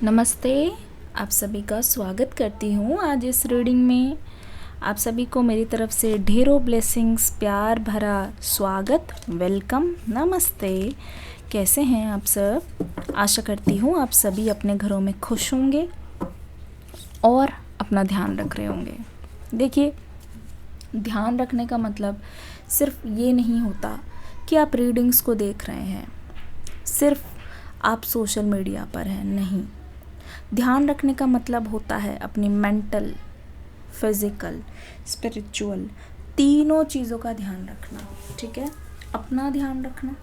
नमस्ते। आप सभी का स्वागत करती हूँ आज इस रीडिंग में। आप सभी को मेरी तरफ से ढेरों ब्लेसिंग्स, प्यार भरा स्वागत, वेलकम, नमस्ते। कैसे हैं आप सब? आशा करती हूँ आप सभी अपने घरों में खुश होंगे और अपना ध्यान रख रहे होंगे। देखिए, ध्यान रखने का मतलब सिर्फ ये नहीं होता कि आप रीडिंग्स को देख रहे हैं, सिर्फ आप सोशल मीडिया पर हैं, नहीं। ध्यान रखने का मतलब होता है अपनी मेंटल, फिजिकल, स्पिरिचुअल तीनों चीज़ों का ध्यान रखना। ठीक है? अपना ध्यान रखना,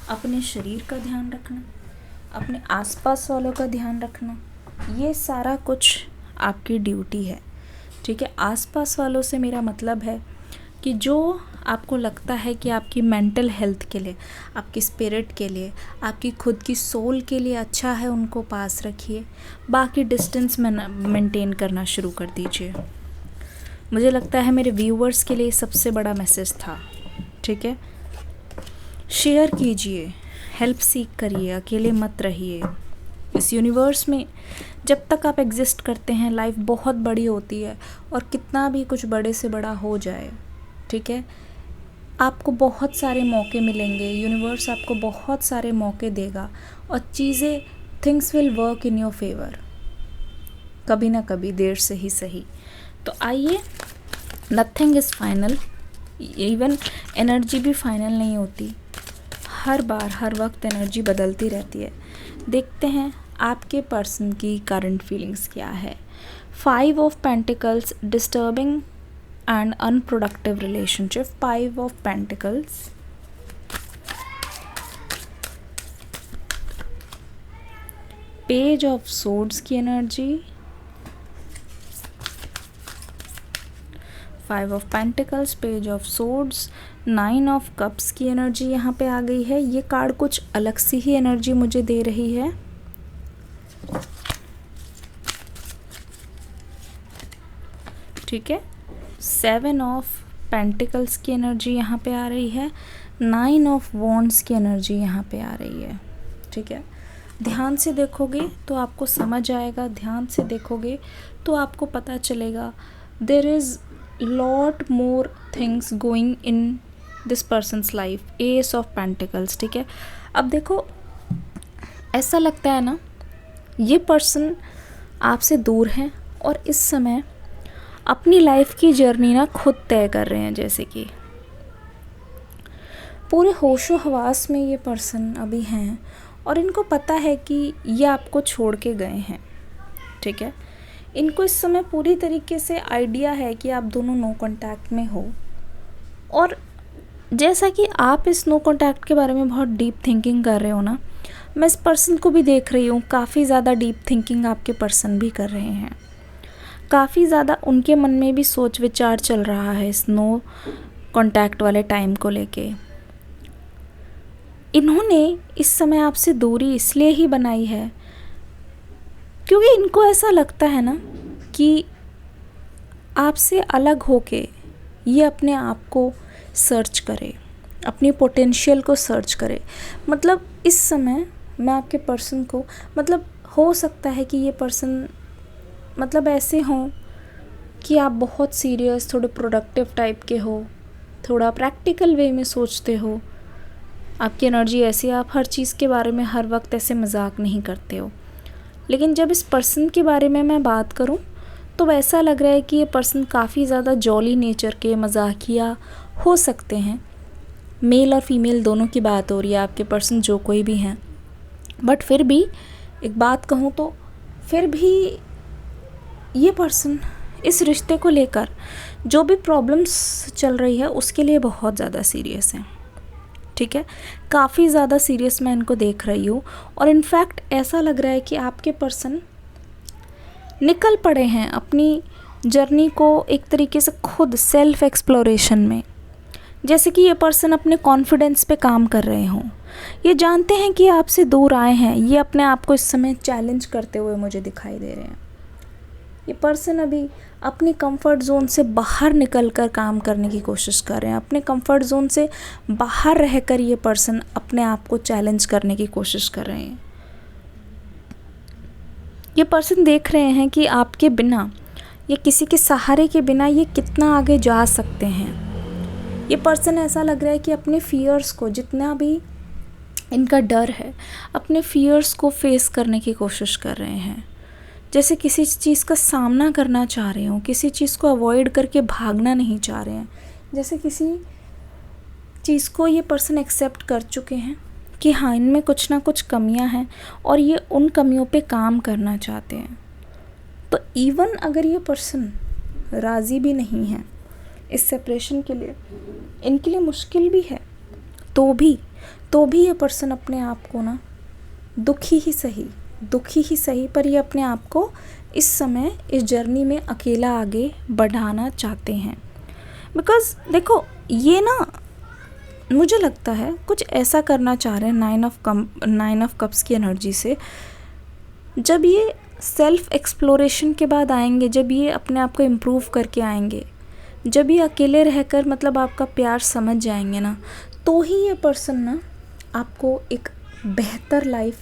अपने शरीर का ध्यान रखना, अपने आसपास वालों का ध्यान रखना, ये सारा कुछ आपकी ड्यूटी है। ठीक है? आसपास वालों से मेरा मतलब है कि जो आपको लगता है कि आपकी मेंटल हेल्थ के लिए, आपकी स्पिरिट के लिए, आपकी खुद की सोल के लिए अच्छा है, उनको पास रखिए। बाकी डिस्टेंस में मेंटेन करना शुरू कर दीजिए। मुझे लगता है मेरे व्यूअर्स के लिए सबसे बड़ा मैसेज था। ठीक है? शेयर कीजिए, हेल्प सीख करिए, अकेले मत रहिए। इस यूनिवर्स में जब तक आप एग्जिस्ट करते हैं, लाइफ बहुत बड़ी होती है और कितना भी कुछ बड़े से बड़ा हो जाए, ठीक है, आपको बहुत सारे मौके मिलेंगे। यूनिवर्स आपको बहुत सारे मौके देगा और चीज़ें, things will work in your favour, कभी ना कभी, देर से ही सही। तो आइए, nothing is final, even energy भी फाइनल नहीं होती। हर बार, हर वक्त एनर्जी बदलती रहती है। देखते हैं आपके पर्सन की करंट फीलिंग्स क्या है। 5 of pentacles, disturbing and unproductive relationship, 5 of Pentacles, Page of Swords की energy, 5 of Pentacles, Page of Swords, 9 of Cups की एनर्जी यहाँ पे आ गई है। ये कार्ड कुछ अलग सी ही एनर्जी मुझे दे रही है। ठीक है? 7 ऑफ पेंटिकल्स की एनर्जी यहाँ पे आ रही है। 9 ऑफ वॉन्ड्स की एनर्जी यहाँ पे आ रही है। ठीक है? ध्यान से देखोगे तो आपको समझ आएगा, ध्यान से देखोगे तो आपको पता चलेगा there is lot more things going in this person's life. Ace of pentacles. ठीक है? अब देखो, ऐसा लगता है ना, ये पर्सन आपसे दूर है और इस समय अपनी लाइफ की जर्नी ना खुद तय कर रहे हैं। जैसे कि पूरे होशो हवास में ये पर्सन अभी हैं और इनको पता है कि ये आपको छोड़ के गए हैं। ठीक है? इनको इस समय पूरी तरीके से आइडिया है कि आप दोनों नो कांटेक्ट में हो, और जैसा कि आप इस नो कांटेक्ट के बारे में बहुत डीप थिंकिंग कर रहे हो ना, मैं इस पर्सन को भी देख रही हूँ, काफ़ी ज़्यादा डीप थिंकिंग आपके पर्सन भी कर रहे हैं। काफ़ी ज़्यादा उनके मन में भी सोच विचार चल रहा है इस नो कांटेक्ट वाले टाइम को लेके। इन्होंने इस समय आपसे दूरी इसलिए ही बनाई है क्योंकि इनको ऐसा लगता है ना कि आपसे अलग होके ये अपने आप को सर्च करे, अपनी पोटेंशियल को सर्च करे। मतलब इस समय मैं आपके पर्सन को, मतलब हो सकता है कि ये पर्सन मतलब ऐसे हों कि आप बहुत सीरियस, थोड़े प्रोडक्टिव टाइप के हो, थोड़ा प्रैक्टिकल वे में सोचते हो। आपकी एनर्जी ऐसी, आप हर चीज़ के बारे में हर वक्त ऐसे मजाक नहीं करते हो। लेकिन जब इस पर्सन के बारे में मैं बात करूं तो ऐसा लग रहा है कि ये पर्सन काफ़ी ज़्यादा जॉली नेचर के, मजाकिया हो सकते हैं। मेल और फीमेल दोनों की बात हो रही है, आपके पर्सन जो कोई भी हैं। बट फिर भी एक बात कहूँ तो फिर भी ये पर्सन इस रिश्ते को लेकर जो भी प्रॉब्लम्स चल रही है उसके लिए बहुत ज़्यादा सीरियस है। ठीक है? काफ़ी ज़्यादा सीरियस मैं इनको देख रही हूँ, और इनफैक्ट ऐसा लग रहा है कि आपके पर्सन निकल पड़े हैं अपनी जर्नी को एक तरीके से खुद सेल्फ एक्सप्लोरेशन में। जैसे कि ये पर्सन अपने कॉन्फिडेंस पे काम कर रहे हों। ये जानते हैं कि आपसे दूर आए हैं, ये अपने आप को इस समय चैलेंज करते हुए मुझे दिखाई दे रहे हैं। ये पर्सन अभी अपनी कंफर्ट जोन से बाहर निकलकर काम करने की कोशिश कर रहे हैं। अपने कंफर्ट जोन से बाहर रहकर ये पर्सन अपने आप को चैलेंज करने की कोशिश कर रहे हैं। ये पर्सन देख रहे हैं कि आपके बिना या किसी के सहारे के बिना ये कितना आगे जा सकते हैं। ये पर्सन ऐसा लग रहा है कि अपने फियर्स को, जितना भी इनका डर है, अपने फियर्स को फेस करने की कोशिश कर रहे हैं। जैसे किसी चीज़ का सामना करना चाह रहे हो, किसी चीज़ को अवॉइड करके भागना नहीं चाह रहे हैं। जैसे किसी चीज़ को ये पर्सन एक्सेप्ट कर चुके हैं कि हाँ, इनमें कुछ ना कुछ कमियां हैं और ये उन कमियों पे काम करना चाहते हैं। तो इवन अगर ये पर्सन राज़ी भी नहीं है इस सेपरेशन के लिए, इनके लिए मुश्किल भी है, तो भी ये पर्सन अपने आप को ना दुखी ही सही पर ये अपने आप को इस समय इस जर्नी में अकेला आगे बढ़ाना चाहते हैं। बिकॉज़ देखो, ये ना मुझे लगता है कुछ ऐसा करना चाह रहे हैं 9 ऑफ कप्स की एनर्जी से। जब ये सेल्फ एक्सप्लोरेशन के बाद आएंगे, जब ये अपने आप को इम्प्रूव करके आएंगे, जब ये अकेले रहकर मतलब आपका प्यार समझ जाएंगे ना, तो ही ये पर्सन ना आपको एक बेहतर लाइफ,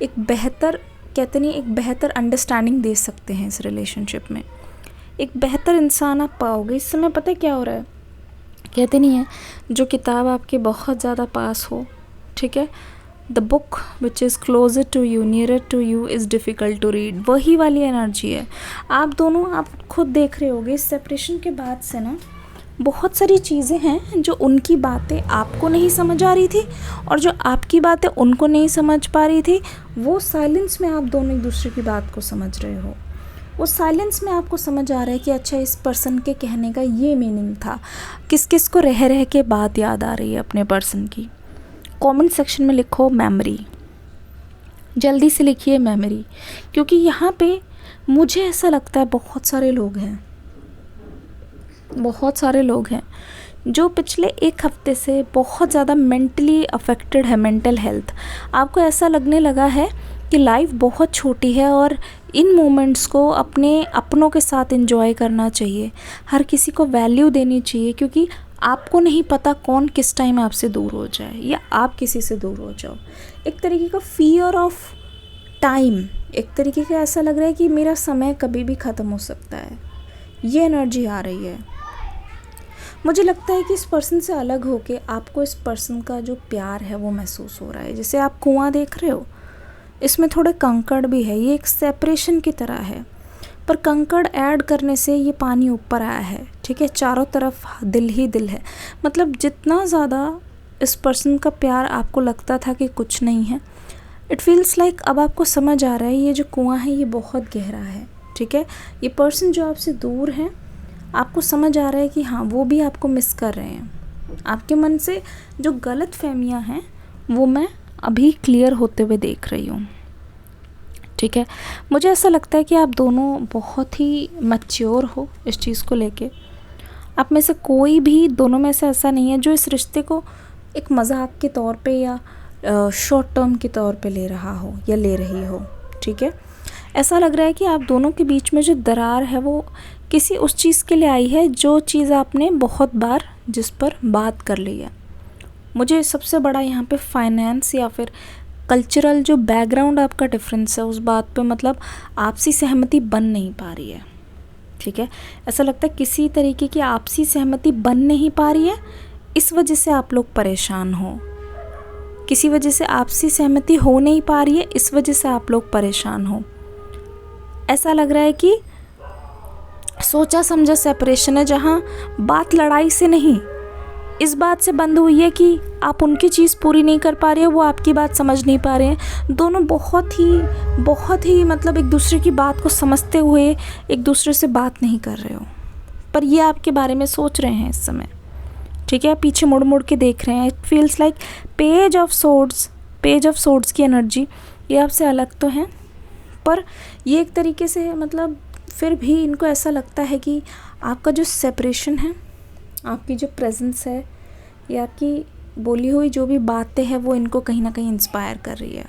एक बेहतर अंडरस्टैंडिंग दे सकते हैं। इस रिलेशनशिप में एक बेहतर इंसान आप पाओगे। इस समय पता है क्या हो रहा है, कहते नहीं है, जो किताब आपके बहुत ज़्यादा पास हो, ठीक है, the book which is closer to you, nearer to you is difficult to read, वही वाली एनर्जी है। आप खुद देख रहे होगे इस सेपरेशन के बाद से ना बहुत सारी चीज़ें हैं जो उनकी बातें आपको नहीं समझ आ रही थी और जो आपकी बातें उनको नहीं समझ पा रही थी, वो साइलेंस में आप दोनों एक दूसरे की बात को समझ रहे हो। वो साइलेंस में आपको समझ आ रहा है कि अच्छा, इस पर्सन के कहने का ये मीनिंग था। किस किस को रह रह के बात याद आ रही है अपने पर्सन की। कमेंट सेक्शन में लिखो मेमोरी, जल्दी से लिखिए मेमोरी, क्योंकि यहाँ पे मुझे ऐसा लगता है बहुत सारे लोग हैं जो पिछले एक हफ्ते से बहुत ज़्यादा मेंटली अफेक्टेड है। मेंटल हेल्थ, आपको ऐसा लगने लगा है कि लाइफ बहुत छोटी है और इन मोमेंट्स को अपनों के साथ एंजॉय करना चाहिए, हर किसी को वैल्यू देनी चाहिए, क्योंकि आपको नहीं पता कौन किस टाइम आपसे दूर हो जाए या आप किसी से दूर हो जाओ। एक तरीके का फियर ऑफ टाइम, एक तरीके का ऐसा लग रहा है कि मेरा समय कभी भी ख़त्म हो सकता है। ये एनर्जी आ रही है। मुझे लगता है कि इस पर्सन से अलग होके आपको इस पर्सन का जो प्यार है वो महसूस हो रहा है। जैसे आप कुआं देख रहे हो, इसमें थोड़े कंकड़ भी है, ये एक सेपरेशन की तरह है, पर कंकड़ ऐड करने से ये पानी ऊपर आया है, ठीक है। चारों तरफ दिल ही दिल है। मतलब जितना ज़्यादा इस पर्सन का प्यार आपको लगता था कि कुछ नहीं है, इट फील्स लाइक अब आपको समझ आ रहा है ये जो कुआं है ये बहुत गहरा है, ठीक है। ये पर्सन जो आपसे दूर है, आपको समझ आ रहा है कि हाँ, वो भी आपको मिस कर रहे हैं। आपके मन से जो गलत फहमियाँ हैं वो मैं अभी क्लियर होते हुए देख रही हूँ, ठीक है। मुझे ऐसा लगता है कि आप दोनों बहुत ही मैच्योर हो इस चीज़ को लेके। आप में से कोई भी दोनों में से ऐसा नहीं है जो इस रिश्ते को एक मजाक के तौर पे या शॉर्ट टर्म के तौर पे ले रहा हो या ले रही हो, ठीक है। ऐसा लग रहा है कि आप दोनों के बीच में जो दरार है वो किसी उस चीज़ के लिए आई है जो चीज़ आपने बहुत बार जिस पर बात कर ली है। मुझे सबसे बड़ा यहाँ पे फाइनेंस या फिर कल्चरल जो बैकग्राउंड आपका डिफरेंस है उस बात पे मतलब आपसी सहमति बन नहीं पा रही है, ठीक है। ऐसा लगता है किसी तरीके की आपसी सहमति बन नहीं पा रही है, इस वजह से आप लोग परेशान हो। किसी वजह से आपसी सहमति हो नहीं पा रही है, इस वजह से आप लोग परेशान हो। ऐसा लग रहा है कि सोचा समझा सेपरेशन है, जहाँ बात लड़ाई से नहीं, इस बात से बंद हुई है कि आप उनकी चीज़ पूरी नहीं कर पा रहे हो, वो आपकी बात समझ नहीं पा रहे हैं। दोनों बहुत ही मतलब एक दूसरे की बात को समझते हुए एक दूसरे से बात नहीं कर रहे हो, पर ये आपके बारे में सोच रहे हैं इस समय, ठीक है। पीछे मुड़ मुड़ के देख रहे हैं। It feels like page of swords की एनर्जी, ये आपसे अलग तो हैं, पर ये एक तरीके से मतलब फिर भी इनको ऐसा लगता है कि आपका जो सेपरेशन है, आपकी जो प्रेजेंस है या आपकी बोली हुई जो भी बातें हैं वो इनको कहीं ना कहीं इंस्पायर कर रही है,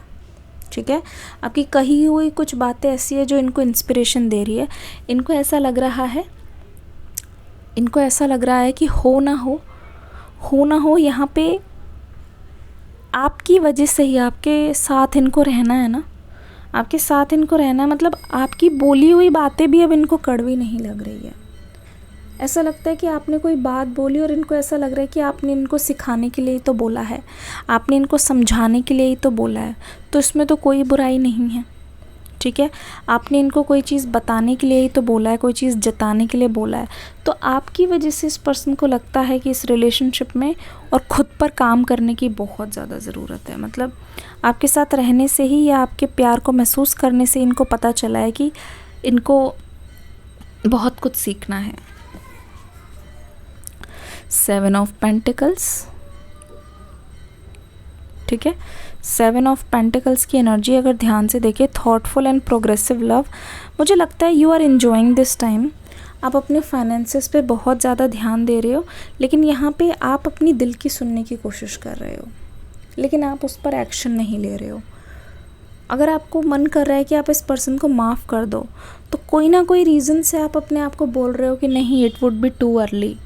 ठीक है। आपकी कही हुई कुछ बातें ऐसी है जो इनको इंस्पिरेशन दे रही है। इनको ऐसा लग रहा है कि हो ना हो यहाँ पे आपकी वजह से ही, आपके साथ इनको रहना है ना, आपके साथ इनको रहना, मतलब आपकी बोली हुई बातें भी अब इनको कड़वी नहीं लग रही है। ऐसा लगता है कि आपने कोई बात बोली और इनको ऐसा लग रहा है कि आपने इनको सिखाने के लिए ही तो बोला है, आपने इनको समझाने के लिए ही तो बोला है, तो इसमें तो कोई बुराई नहीं है, ठीक है। आपने इनको कोई चीज़ बताने के लिए ही तो बोला है, कोई चीज़ जताने के लिए बोला है। तो आपकी वजह से इस पर्सन को लगता है कि इस रिलेशनशिप में और ख़ुद पर काम करने की बहुत ज़्यादा ज़रूरत है। मतलब आपके साथ रहने से ही या आपके प्यार को महसूस करने से इनको पता चला है कि इनको बहुत कुछ सीखना है। 7 ऑफ पेंटिकल्स, ठीक है। 7 ऑफ पेंटिकल्स की एनर्जी अगर ध्यान से देखें, थॉटफुल एंड प्रोग्रेसिव लव, मुझे लगता है you are enjoying this time. आप अपने फाइनेंसेस पे बहुत ज़्यादा ध्यान दे रहे हो, लेकिन यहाँ पे आप अपनी दिल की सुनने की कोशिश कर रहे हो, लेकिन आप उस पर एक्शन नहीं ले रहे हो। अगर आपको मन कर रहा है कि आप इस पर्सन को माफ़ कर दो, तो कोई ना कोई रीज़न से आप अपने आप को बोल रहे हो कि नहीं, it would be too early.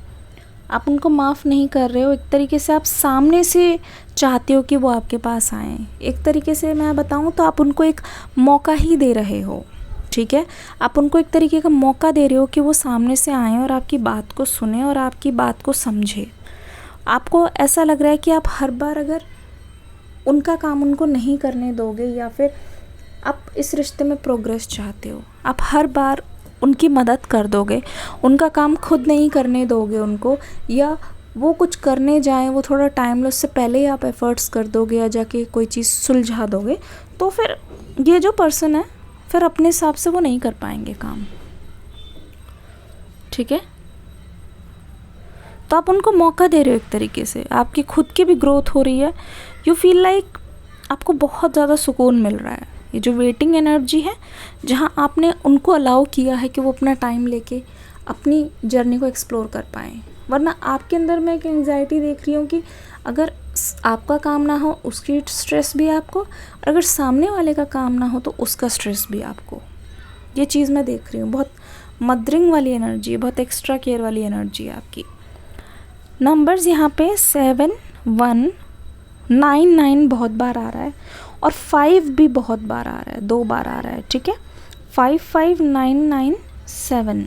आप उनको माफ़ नहीं कर रहे हो, एक तरीके से आप सामने से चाहते हो कि वो आपके पास आएँ। एक तरीके से मैं बताऊँ तो आप उनको एक मौका ही दे रहे हो, ठीक है। आप उनको एक तरीके का मौका दे रहे हो कि वो सामने से आएँ और आपकी बात को सुने और आपकी बात को समझे। आपको ऐसा लग रहा है कि आप हर बार अगर उनका काम उनको नहीं करने दोगे, या फिर आप इस रिश्ते में प्रोग्रेस चाहते हो, आप हर बार उनकी मदद कर दोगे, उनका काम खुद नहीं करने दोगे उनको, या वो कुछ करने जाएं, वो थोड़ा टाइम लो, उससे पहले ही आप एफ़र्ट्स कर दोगे या जाके कोई चीज़ सुलझा दोगे, तो फिर ये जो पर्सन है फिर अपने हिसाब से वो नहीं कर पाएंगे काम, ठीक है। तो आप उनको मौका दे रहे हो, एक तरीके से आपकी खुद की भी ग्रोथ हो रही है। यू फील लाइक आपको बहुत ज़्यादा सुकून मिल रहा है। ये जो वेटिंग एनर्जी है, जहाँ आपने उनको अलाउ किया है कि वो अपना टाइम लेके अपनी जर्नी को एक्सप्लोर कर पाएँ, वरना आपके अंदर मैं एक एंग्जाइटी देख रही हूँ कि अगर आपका काम ना हो उसकी स्ट्रेस भी आपको, और अगर सामने वाले का काम ना हो तो उसका स्ट्रेस भी आपको। ये चीज़ मैं देख रही हूँ, बहुत मदरिंग वाली एनर्जी है, बहुत एक्स्ट्रा केयर वाली एनर्जी है आपकी। नंबर्स यहाँ पे 7, 1, 9, 9 बहुत बार आ रहा है, और 5 भी बहुत बार आ रहा है, 2 बार आ रहा है, ठीक है। 5, 5, 9, 9, 7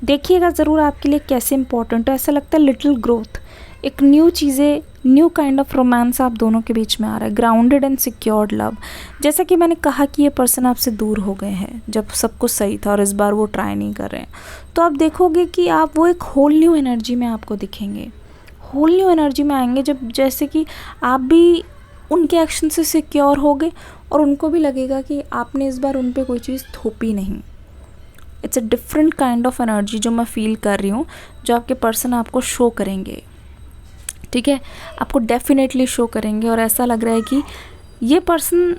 देखिएगा ज़रूर आपके लिए कैसे इंपॉर्टेंट है। ऐसा लगता है लिटिल ग्रोथ, एक न्यू चीज़ें, न्यू काइंड ऑफ रोमांस आप दोनों के बीच में आ रहा है। ग्राउंडेड एंड सिक्योर्ड लव, जैसा कि मैंने कहा कि ये पर्सन आपसे दूर हो गए हैं जब सब कुछ सही था, और इस बार वो ट्राई नहीं कर रहे हैं, तो आप देखोगे कि आप वो एक होल न्यू एनर्जी में आपको दिखेंगे, होल न्यू एनर्जी में आएंगे, जब जैसे कि आप भी उनके एक्शन से सिक्योर होगे और उनको भी लगेगा कि आपने इस बार उन पे कोई चीज़ थोपी नहीं। It's a different kind of energy जो मैं फील कर रही हूँ, जो आपके पर्सन आपको शो करेंगे, ठीक है। आपको डेफिनेटली शो करेंगे, और ऐसा लग रहा है कि ये पर्सन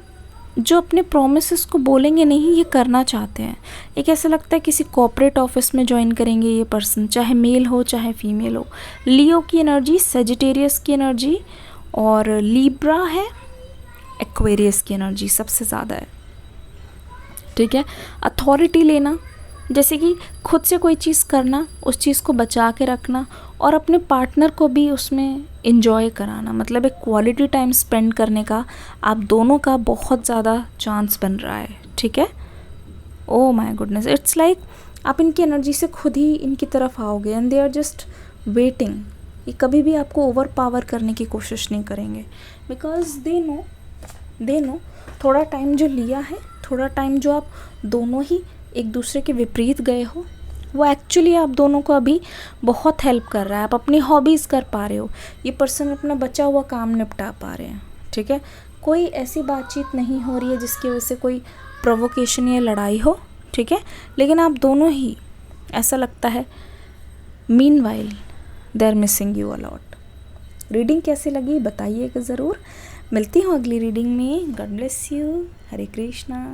जो अपने प्रोमिसेस को बोलेंगे नहीं, ये करना चाहते हैं। एक ऐसा लगता है किसी कॉर्पोरेट ऑफिस में ज्वाइन करेंगे ये पर्सन, चाहे मेल हो चाहे फीमेल हो। लियो की एनर्जी, सेजिटेरियस की एनर्जी, और लिब्रा है, एक्वेरियस की एनर्जी सबसे ज़्यादा है, ठीक है। अथॉरिटी लेना, जैसे कि खुद से कोई चीज़ करना, उस चीज़ को बचा के रखना, और अपने पार्टनर को भी उसमें इंजॉय कराना, मतलब एक क्वालिटी टाइम स्पेंड करने का आप दोनों का बहुत ज़्यादा चांस बन रहा है, ठीक है। Oh my goodness, it's like आप इनकी एनर्जी से खुद ही इनकी तरफ आओगे, and they are just waiting. ये कभी भी आपको ओवर पावर करने की कोशिश नहीं करेंगे, बिकॉज दे नो थोड़ा टाइम जो लिया है, थोड़ा टाइम जो आप दोनों ही एक दूसरे के विपरीत गए हो, वो एक्चुअली आप दोनों को अभी बहुत हेल्प कर रहा है। आप अपनी हॉबीज़ कर पा रहे हो, ये पर्सन अपना बचा हुआ काम निपटा पा रहे हैं, ठीक है। कोई ऐसी बातचीत नहीं हो रही है जिसकी वजह से कोई प्रोवोकेशन या लड़ाई हो, ठीक है। लेकिन आप दोनों ही, ऐसा लगता है, meanwhile they are missing you a lot. Reading कैसी लगी बताइएगा ज़रूर। मिलती हूँ अगली रीडिंग में। God bless you. Hare Krishna.